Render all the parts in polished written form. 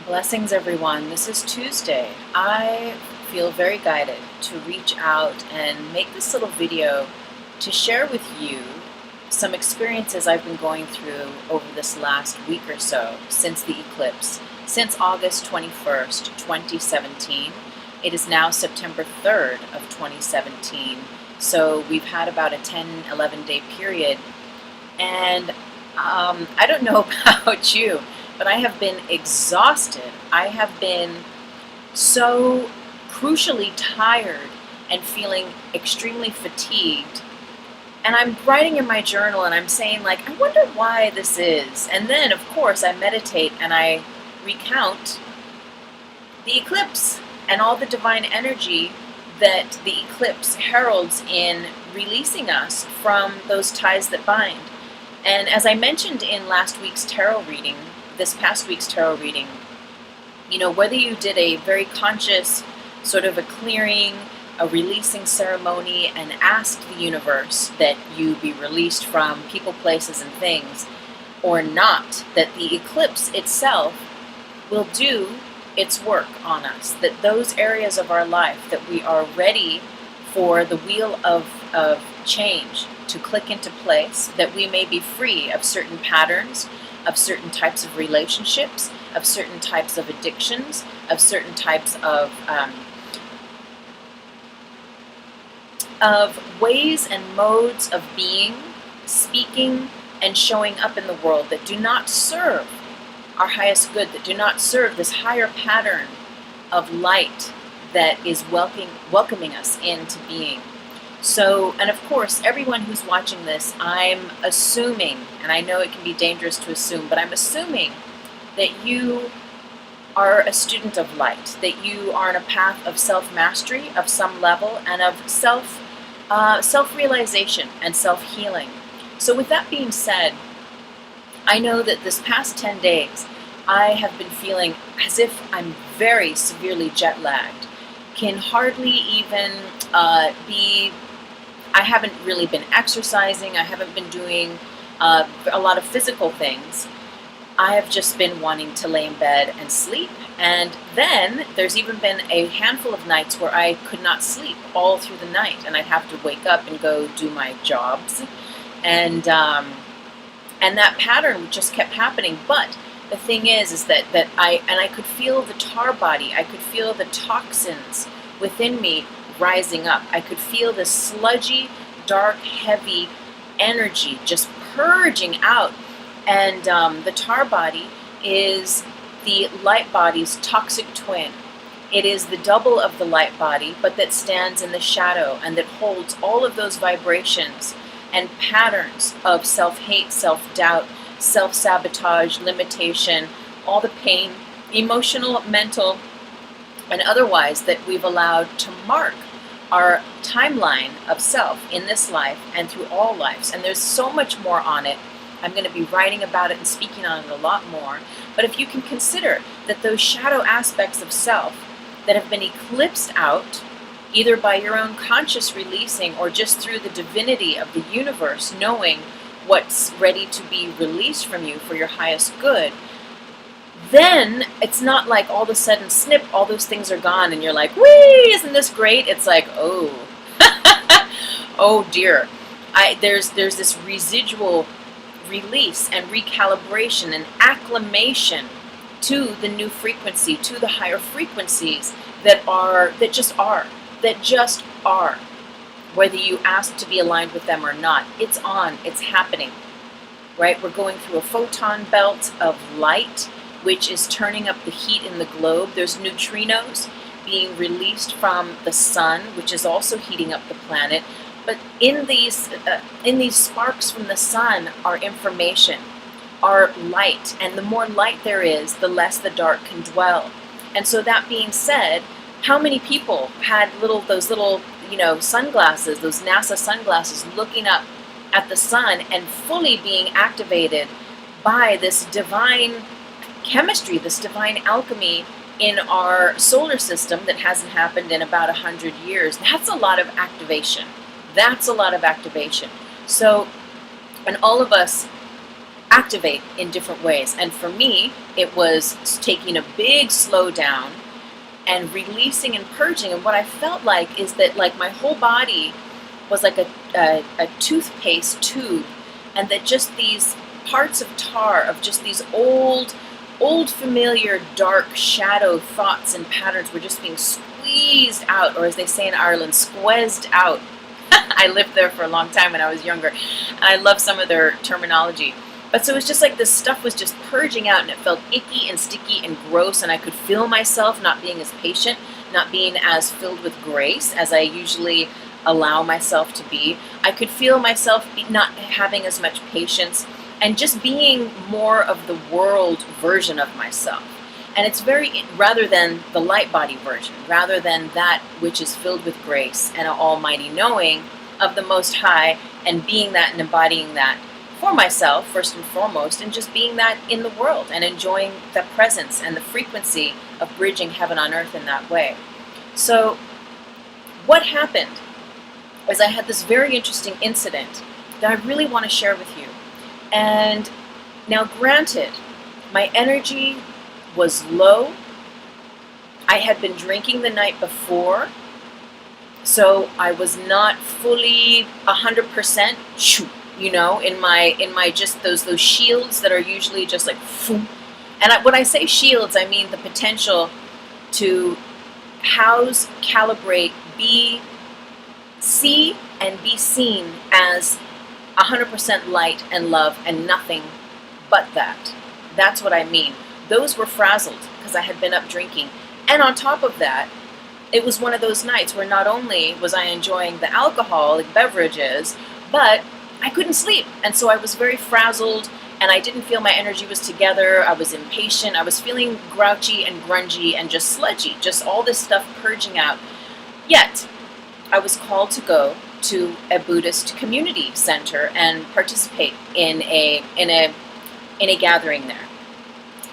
Blessings, everyone. This is Tuesday. I feel very guided to reach out and make this little video to share with you some experiences I've been going through over this last week or so since the eclipse, since August 21st, 2017. It is now September 3rd of 2017, so we've had about a 10-11 day period, and I don't know about you, but I have been exhausted. I have been so crucially tired and feeling extremely fatigued. And I'm writing in my journal and I'm saying, like, I wonder why this is. And then, of course, I meditate and I recount the eclipse and all the divine energy that the eclipse heralds in releasing us from those ties that bind. And as I mentioned in last week's tarot reading, this past week's tarot reading, you know, whether you did a very conscious sort of a clearing, a releasing ceremony, and asked the universe that you be released from people, places, and things, or not, that the eclipse itself will do its work on us, that those areas of our life that we are ready for the wheel of change to click into place, that we may be free of certain patterns, of certain types of relationships, of certain types of addictions, of certain types of ways and modes of being, speaking, and showing up in the world that do not serve our highest good, that do not serve this higher pattern of light that is welcoming us into being. So, and of course, everyone who's watching this, I'm assuming, and I know it can be dangerous to assume, but I'm assuming that you are a student of light, that you are on a path of self-mastery of some level and of self-realization and self-healing. So with that being said, I know that this past 10 days, I have been feeling as if I'm very severely jet lagged, can hardly even I haven't really been exercising, I haven't been doing a lot of physical things. I have just been wanting to lay in bed and sleep, and then there's even been a handful of nights where I could not sleep all through the night, and I'd have to wake up and go do my jobs, and that pattern just kept happening. But the thing is that I could feel the tar body, I could feel the toxins within me rising up. I could feel this sludgy, dark, heavy energy just purging out. And the tar body is the light body's toxic twin. It is the double of the light body, but that stands in the shadow and that holds all of those vibrations and patterns of self-hate, self-doubt, self-sabotage, limitation, all the pain, emotional, mental, and otherwise that we've allowed to mark our timeline of self in this life and through all lives. And there's so much more on it. I'm going to be writing about it and speaking on it a lot more. But if you can consider that those shadow aspects of self that have been eclipsed out, either by your own conscious releasing or just through the divinity of the universe knowing what's ready to be released from you for your highest good, then it's not like all of a sudden, snip, all those things are gone and you're like, whee, isn't this great? It's like, oh, oh dear. There's this residual release and recalibration and acclimation to the new frequency, to the higher frequencies that just are. Whether you ask to be aligned with them or not, it's on, it's happening, right? We're going through a photon belt of light, which is turning up the heat in the globe. There's neutrinos being released from the sun, which is also heating up the planet. But in these sparks from the sun are information, are light, and the more light there is, the less the dark can dwell. And so that being said, how many people had those little sunglasses, those NASA sunglasses, looking up at the sun and fully being activated by this divine chemistry, this divine alchemy in our solar system that hasn't happened in about 100 years. That's a lot of activation. That's a lot of activation. So, and all of us activate in different ways. And for me, it was taking a big slowdown and releasing and purging. And what I felt like is that like my whole body was like a toothpaste tube, and that just these parts of tar, of just these old familiar dark shadow thoughts and patterns were just being squeezed out, or as they say in Ireland, squeezed out. I lived there for a long time when I was younger, and I love some of their terminology. But so it was just like this stuff was just purging out, and it felt icky and sticky and gross, and I could feel myself not being as patient, not being as filled with grace as I usually allow myself to be. I could feel myself not having as much patience and just being more of the world version of myself. And it's very, rather than the light body version, rather than that which is filled with grace and an almighty knowing of the Most High, and being that and embodying that for myself, first and foremost, and just being that in the world and enjoying the presence and the frequency of bridging heaven on earth in that way. So what happened is I had this very interesting incident that I really want to share with you. And now granted, my energy was low. I had been drinking the night before, so I was not fully 100%, you know, in my just those shields that are usually just like, and when I say shields, I mean the potential to house, calibrate, see and be seen as 100% light and love and nothing but that. That's what I mean. Those were frazzled because I had been up drinking. And on top of that, it was one of those nights where not only was I enjoying the alcoholic beverages, but I couldn't sleep. And so I was very frazzled, and I didn't feel my energy was together. I was impatient. I was feeling grouchy and grungy and just sludgy, just all this stuff purging out. Yet, I was called to go to a Buddhist community center and participate in a gathering there.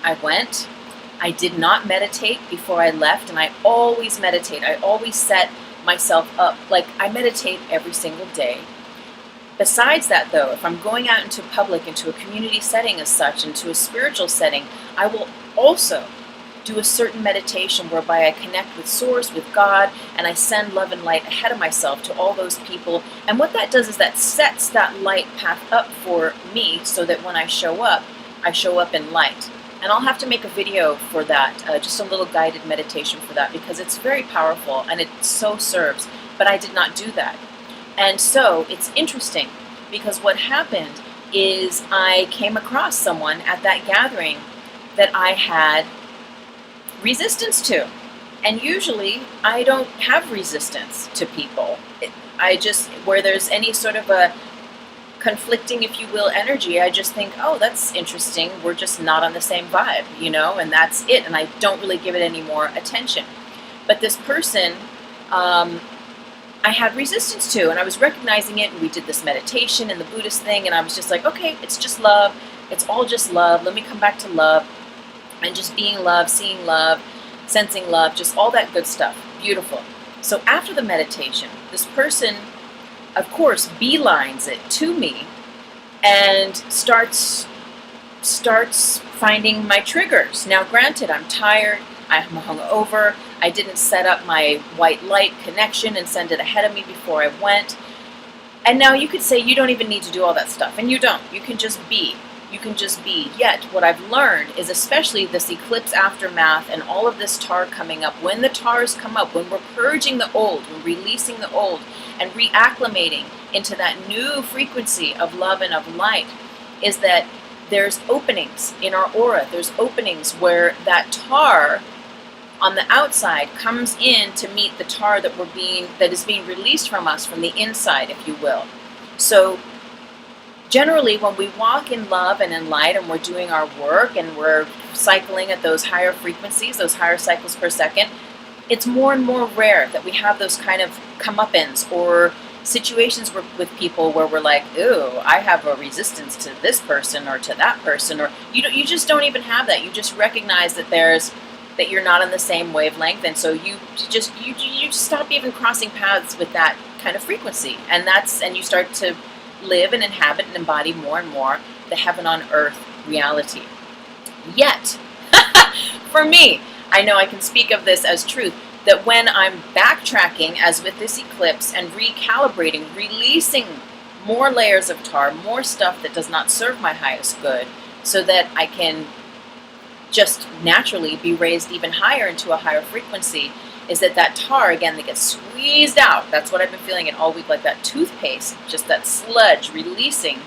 I went. I did not meditate before I left, and I always meditate. I always set myself up. Like, I meditate every single day. Besides that, though, if I'm going out into public, into a community setting as such, into a spiritual setting, I will also do a certain meditation whereby I connect with Source, with God, and I send love and light ahead of myself to all those people. And what that does is that sets that light path up for me, so that when I show up in light. And I'll have to make a video for that, just a little guided meditation for that, because it's very powerful and it so serves. But I did not do that. And so it's interesting, because what happened is I came across someone at that gathering that I had resistance to. And usually I don't have resistance to people. I just, where there's any sort of a conflicting, if you will, energy, I just think, oh, that's interesting. We're just not on the same vibe, you know, and that's it. And I don't really give it any more attention. But this person, I had resistance to, and I was recognizing it, and we did this meditation and the Buddhist thing, and I was just like, okay, it's just love. It's all just love. Let me come back to love, and just being love, seeing love, sensing love, just all that good stuff. Beautiful. So after the meditation, this person, of course, beelines it to me and starts finding my triggers. Now, granted, I'm tired, I'm hungover, I didn't set up my white light connection and send it ahead of me before I went. And now you could say you don't even need to do all that stuff, and you don't. You can just be. You can just be. Yet, what I've learned is, especially this eclipse aftermath and all of this tar coming up, when the tars come up, when we're purging the old, we're releasing the old, and reacclimating into that new frequency of love and of light, is that there's openings in our aura. There's openings where that tar on the outside comes in to meet the tar that is being released from us from the inside, if you will. So generally, when we walk in love and in light, and we're doing our work and we're cycling at those higher frequencies, those higher cycles per second, it's more and more rare that we have those kind of comeuppance or situations with people where we're like, ooh, I have a resistance to this person or to that person, or you just don't even have that. You just recognize that you're not on the same wavelength, and so you stop even crossing paths with that kind of frequency, and you start to live and inhabit and embody more and more the heaven on earth reality. Yet, for me, I know I can speak of this as truth, that when I'm backtracking, as with this eclipse, and recalibrating, releasing more layers of tar, more stuff that does not serve my highest good, so that I can just naturally be raised even higher into a higher frequency, is that tar, again, that gets squeezed out. That's what I've been feeling it all week, like that toothpaste, just that sludge releasing.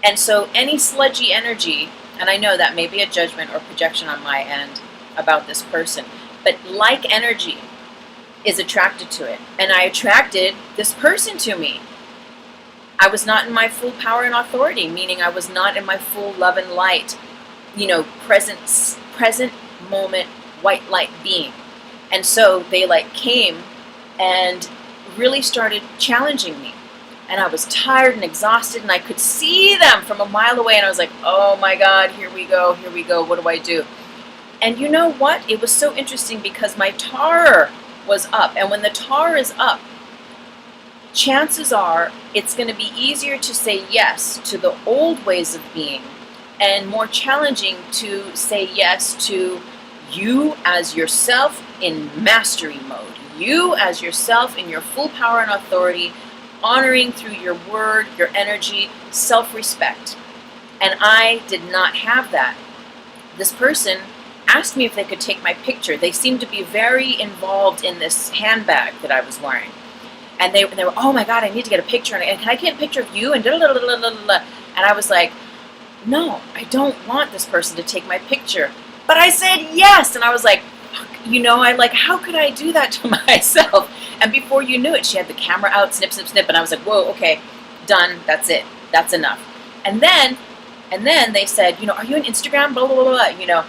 And so any sludgy energy, and I know that may be a judgment or projection on my end about this person, but like energy is attracted to it. And I attracted this person to me. I was not in my full power and authority, meaning I was not in my full love and light, present moment, white light being. And so they came and really started challenging me. And I was tired and exhausted, and I could see them from a mile away, and I was like, oh my God, here we go, what do I do? And you know what? It was so interesting because my tar was up, and when the tar is up, chances are it's going to be easier to say yes to the old ways of being and more challenging to say yes to you as yourself in mastery mode, you as yourself in your full power and authority, honoring through your word, your energy, self-respect. And I did not have that. This person asked me if they could take my picture. They seemed to be very involved in this handbag that I was wearing. And they were, oh my God, I need to get a picture. And can I get a picture of you? And and I was like, no, I don't want this person to take my picture. But I said yes. And I was like, how could I do that to myself? And before you knew it, she had the camera out, snip, snip, snip. And I was like, whoa, okay, done. That's it. That's enough. And then they said, are you on Instagram? Blah, blah, blah, blah,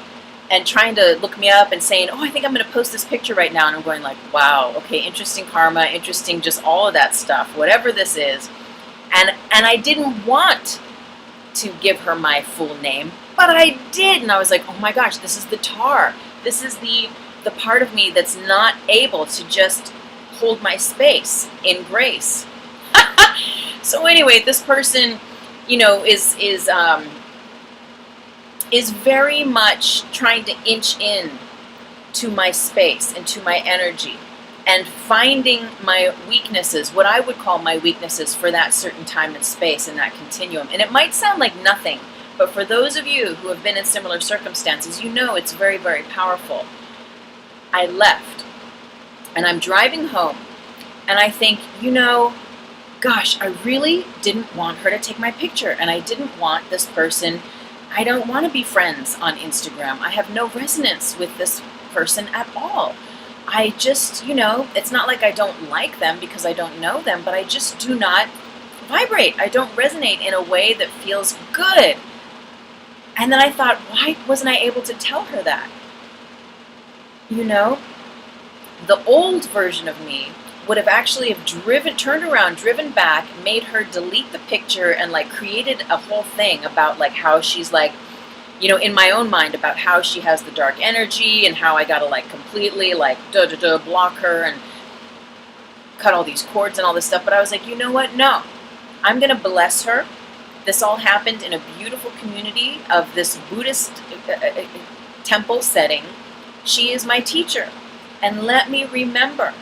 and trying to look me up and saying, oh, I think I'm going to post this picture right now. And I'm going like, wow, okay, interesting karma, interesting just all of that stuff, whatever this is. And I didn't want to give her my full name, but I did. And I was like, oh my gosh, this is the tar. This is the part of me that's not able to just hold my space in grace. So anyway, this person, is very much trying to inch in to my space and to my energy and finding my weaknesses, what I would call my weaknesses for that certain time and space in that continuum. And it might sound like nothing, but for those of you who have been in similar circumstances, it's very, very powerful. I left and I'm driving home and I think, gosh, I really didn't want her to take my picture, and I didn't want this person. I don't want to be friends on Instagram. I have no resonance with this person at all. I just, it's not like I don't like them because I don't know them, but I just do not vibrate. I don't resonate in a way that feels good. And then I thought, why wasn't I able to tell her that? The old version of me would have actually turned around, driven back, made her delete the picture, and created a whole thing about how she's in my own mind about how she has the dark energy and how I gotta completely block her and cut all these cords and all this stuff. But I was like, you know what? No, I'm gonna bless her. This all happened in a beautiful community of this Buddhist temple setting. She is my teacher, and let me remember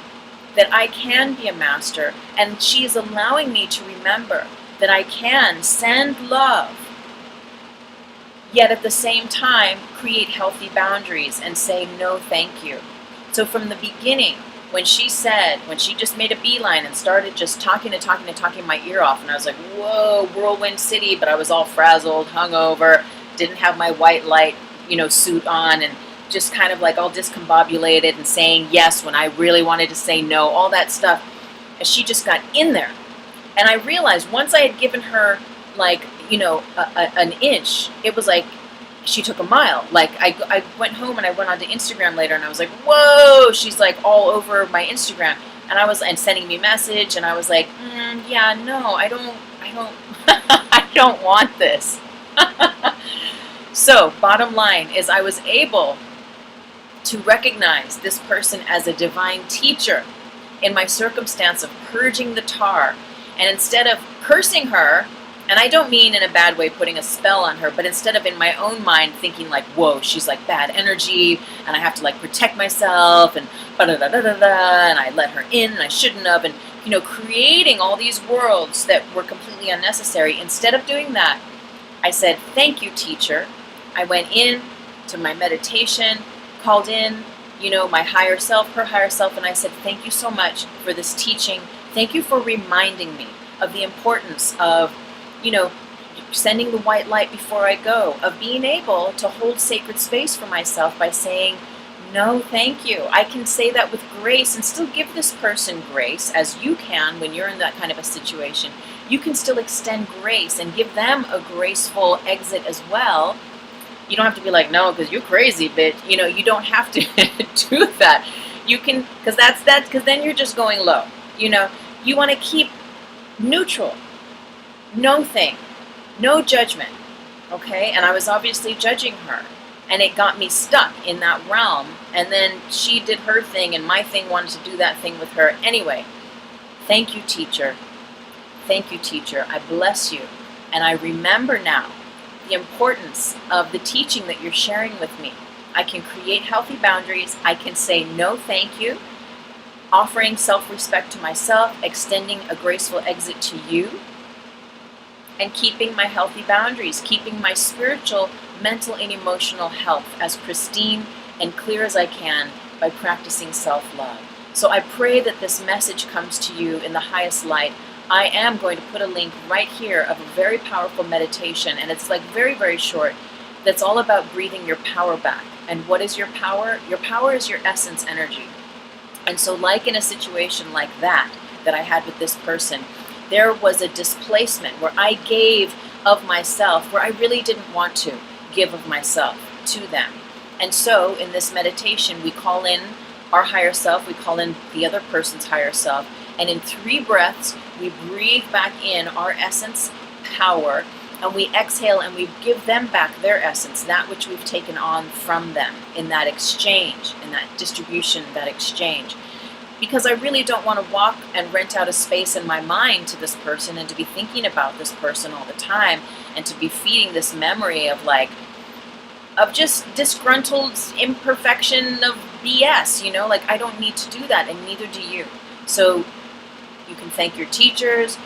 that I can be a master, and she is allowing me to remember that I can send love, yet at the same time create healthy boundaries and say no thank you. So from the beginning, when she just made a beeline and started just talking my ear off, and I was like, whoa, whirlwind city, but I was all frazzled, hungover, didn't have my white light, suit on, and just kind of all discombobulated and saying yes when I really wanted to say no, all that stuff. And she just got in there. And I realized once I had given her an inch, it was she took a mile. I went home and I went onto Instagram later and I was like, whoa, she's all over my Instagram. And sending me a message, and I was like, yeah, no, I don't I don't want this. So bottom line is I was able to recognize this person as a divine teacher in my circumstance of purging the tar. And instead of cursing her And I don't mean in a bad way putting a spell on her, but instead of in my own mind thinking like, whoa, she's like bad energy and I have to like protect myself and and I let her in and I shouldn't have, and you know, creating all these worlds that were completely unnecessary. Instead of doing that, I said, thank you, teacher. I went in to my meditation, called in, you know, my higher self, her higher self, and I said, thank you so much for this teaching. Thank you for reminding me of the importance of, you know, sending the white light before I go, of being able to hold sacred space for myself by saying, no, thank you. I can say that with grace and still give this person grace, as you can when you're in that kind of a situation. You can still extend grace and give them a graceful exit as well. You don't have to be like, no, because you're crazy, bitch. You know, you don't have to do that. You can, because because then you're just going low. You know, you want to keep neutral. No thing. No judgment. Okay? And I was obviously judging her. And it got me stuck in that realm. And then she did her thing, and my thing wanted to do that thing with her. Anyway, thank you, teacher. Thank you, teacher. I bless you. And I remember now the importance of the teaching that you're sharing with me. I can create healthy boundaries. I can say no thank you, offering self-respect to myself, extending a graceful exit to you, and keeping my healthy boundaries, keeping my spiritual, mental, and emotional health as pristine and clear as I can by practicing self-love. So I pray that this message comes to you in the highest light. I am going to put a link right here of a very powerful meditation, and it's like very, very short, that's all about breathing your power back. And what is your power? Your power is your essence energy. And so like in a situation like that I had with this person, there was a displacement where I gave of myself, where I really didn't want to give of myself to them. And so in this meditation, we call in our higher self, we call in the other person's higher self, and in 3 breaths, we breathe back in our essence power, and we exhale and we give them back their essence, that which we've taken on from them in that exchange, in that distribution, that exchange. Because I really don't want to walk and rent out a space in my mind to this person and to be thinking about this person all the time and to be feeding this memory of like, of just disgruntled imperfection of BS, you know, like I don't need to do that, and neither do you. So you can thank your teachers,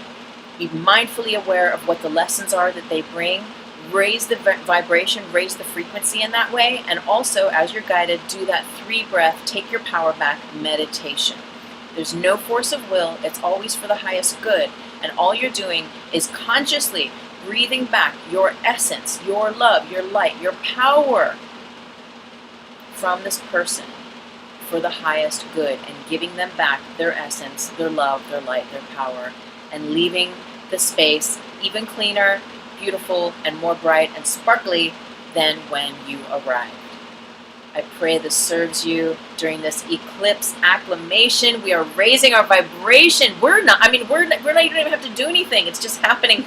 be mindfully aware of what the lessons are that they bring, raise the vibration, raise the frequency in that way, and also as you're guided, do that 3 breath, take your power back meditation. There's no force of will, it's always for the highest good, and all you're doing is consciously breathing back your essence, your love, your light, your power from this person for the highest good, and giving them back their essence, their love, their light, their power, and leaving the space even cleaner, beautiful, and more bright and sparkly than when you arrived. I pray this serves you during this eclipse acclimation. We are raising our vibration. We're not you don't even have to do anything. It's just happening.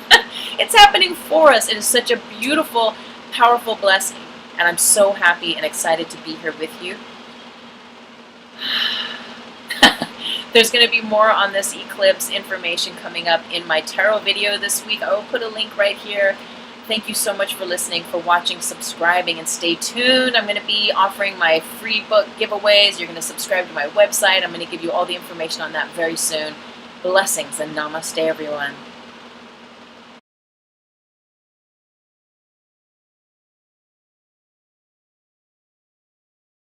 It's happening for us. It is such a beautiful, powerful blessing. And I'm so happy and excited to be here with you. There's going to be more on this eclipse information coming up in my tarot video this week. I will put a link right here. Thank you so much for listening, for watching, subscribing, and stay tuned. I'm going to be offering my free book giveaways. You're going to subscribe to my website. I'm going to give you all the information on that very soon. Blessings and namaste, everyone.